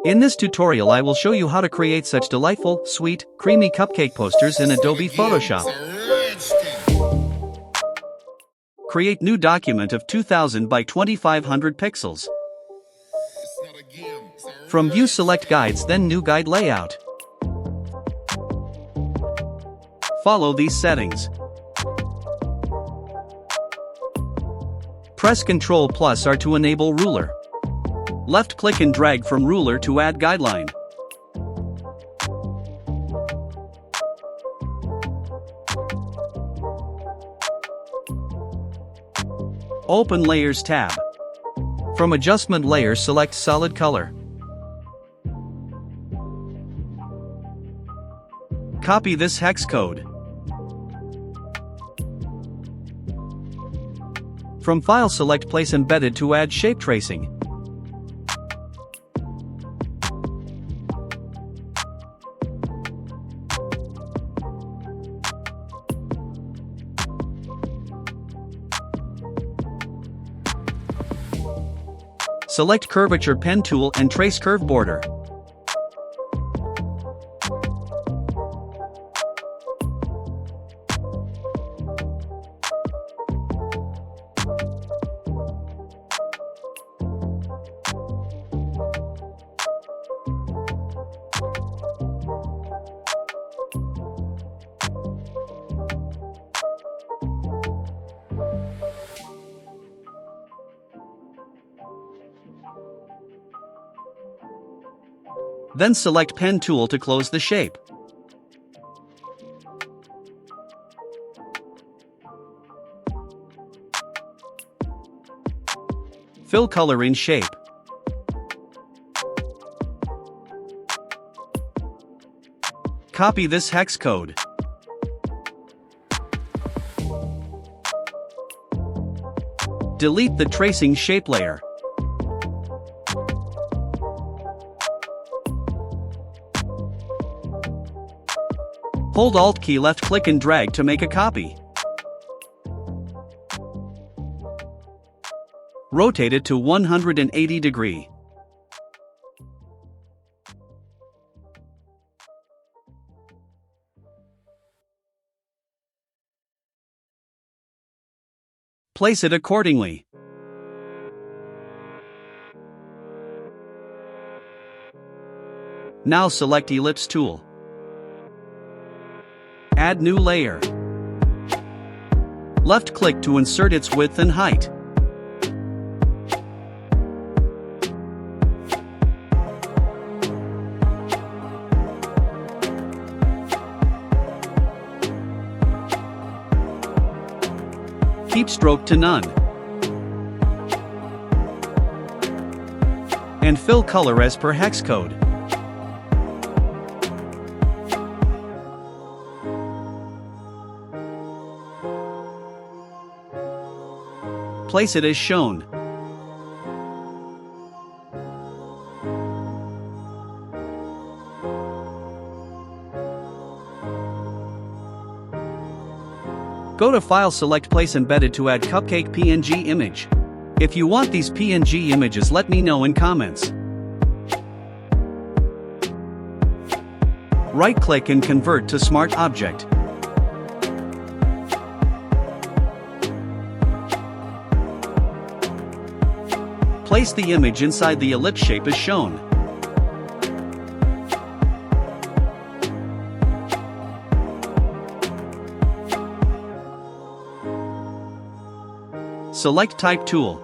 In this tutorial I will show you how to create such delightful, sweet, creamy cupcake posters in Adobe Photoshop. Create new document of 2000 by 2500 pixels. From View select Guides, then New Guide Layout. Follow these settings. Press Ctrl+R to enable ruler. Left click and drag from ruler to add guideline. Open Layers tab. From Adjustment Layer select Solid Color. Copy this hex code. From File select Place Embedded to add shape tracing. Select Curvature Pen tool and trace curve border. Then select Pen tool to close the shape. Fill color in shape. Copy this hex code. Delete the tracing shape layer. Hold Alt key, left click and drag to make a copy. Rotate it to 180 degree. Place it accordingly. Now select Ellipse tool. Add new layer. Left click to insert its width and height. Keep stroke to none. And fill color as per hex code. Place it as shown. Go to File select Place Embedded to add Cupcake PNG image. If you want these PNG images, let me know in comments. Right click and convert to Smart Object. Place the image inside the ellipse shape as shown. Select Type tool.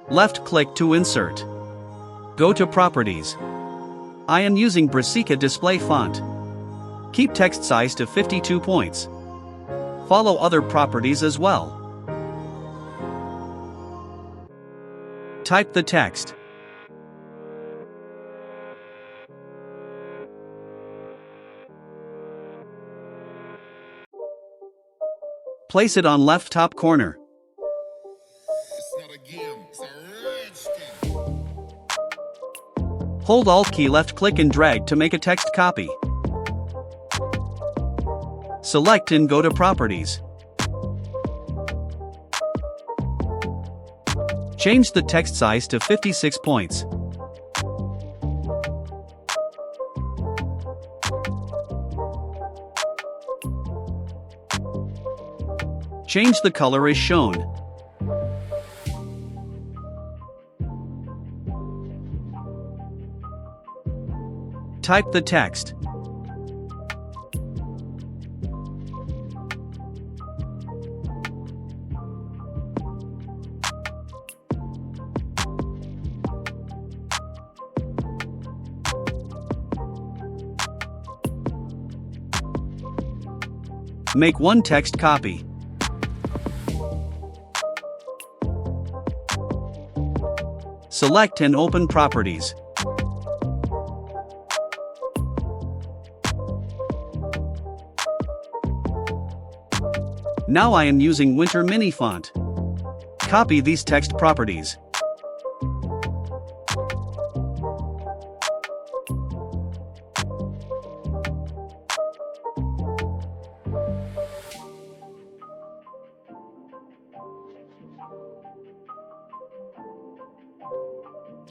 Left click to insert. Go to Properties. I am using Brassica display font. Keep text size to 52 points. Follow other properties as well. Type the text. Place it on left top corner. Hold Alt key, left click and drag to make a text copy. Select and go to Properties. Change the text size to 56 points. Change the color as shown. Type the text. Make one text copy. Select and open Properties. Now I am using Winter Mini Font. Copy these text properties.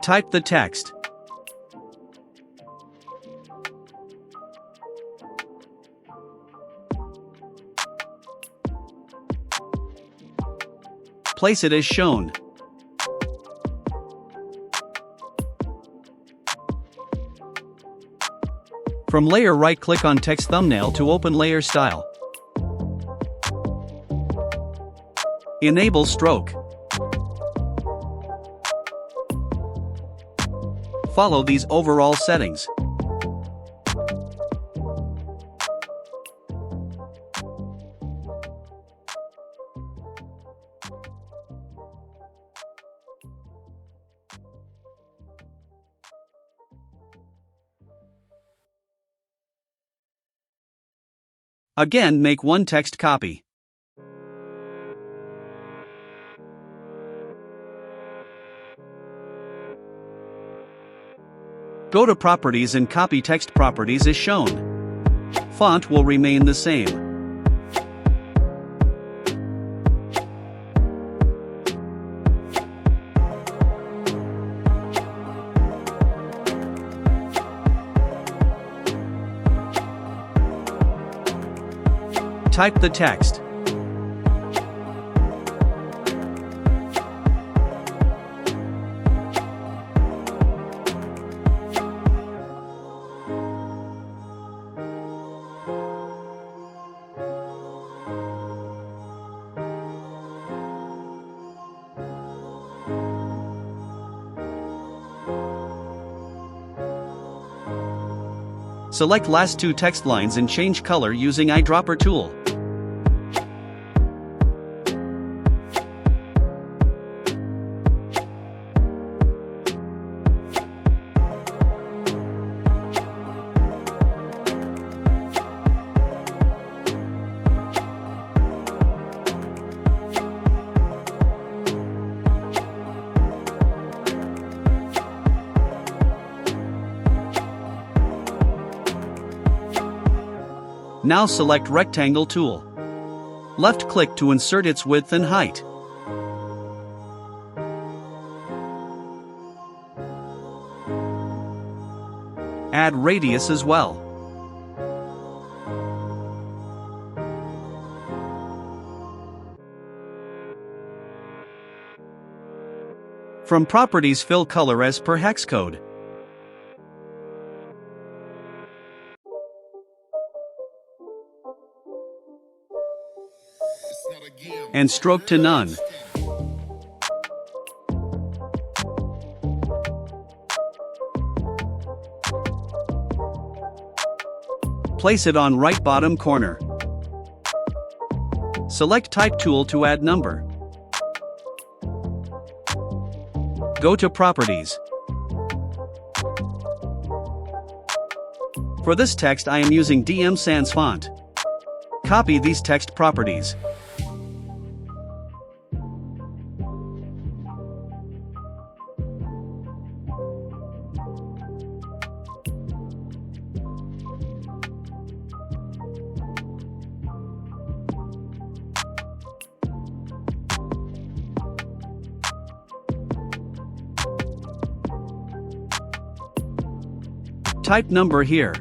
Type the text. Place it as shown. From Layer, right-click on Text Thumbnail to open Layer Style. Enable Stroke. Follow these overall settings. Again, make one text copy. Go to Properties and copy text properties as shown. Font will remain the same. Type the text. Select last two text lines and change color using eyedropper tool. Now select Rectangle tool. Left-click to insert its width and height. Add radius as well. From Properties, fill color as per hex code. And stroke to none. Place it on right bottom corner. Select Type tool to add number. Go to Properties. For this text I am using DM Sans font. Copy these text properties. Type number here.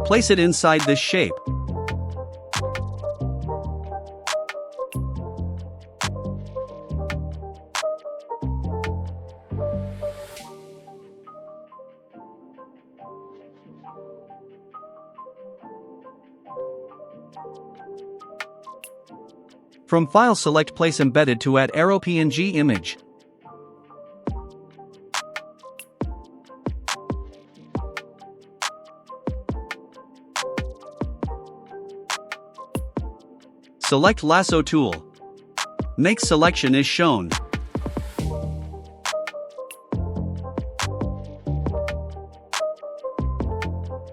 Place it inside this shape. From File select Place Embedded to add Arrow PNG image. Select Lasso tool. Make selection as shown.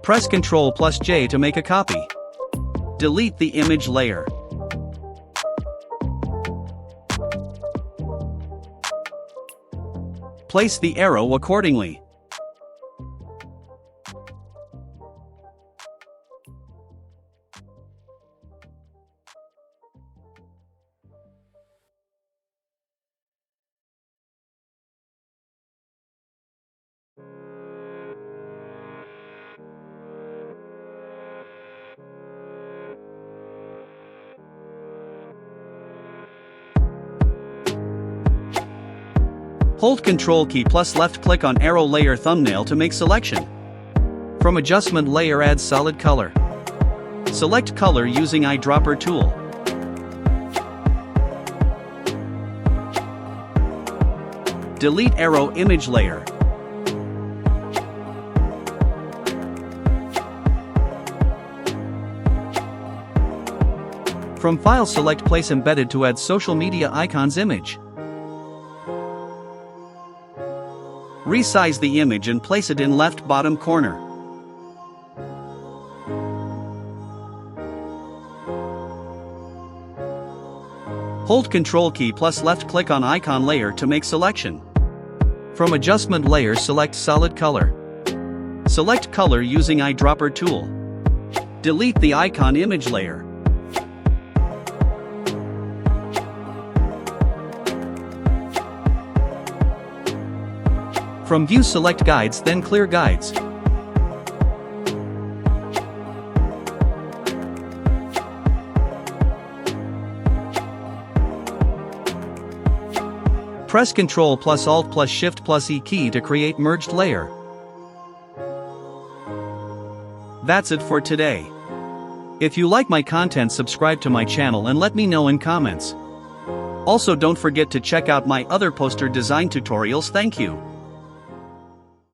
Press Ctrl+J to make a copy. Delete the image layer. Place the arrow accordingly. Hold Ctrl key plus left click on arrow layer thumbnail to make selection. From adjustment layer add solid color. Select color using eyedropper tool. Delete arrow image layer. From File select Place Embedded to add social media icons image. Resize the image and place it in left bottom corner. Hold Ctrl key plus left click on icon layer to make selection. From adjustment layer select solid color. Select color using eyedropper tool. Delete the icon image layer. From View select Guides then Clear Guides. Press Ctrl plus Alt plus Shift plus E key to create merged layer. That's it for today. If you like my content, subscribe to my channel and let me know in comments. Also don't forget to check out my other poster design tutorials. Thank you.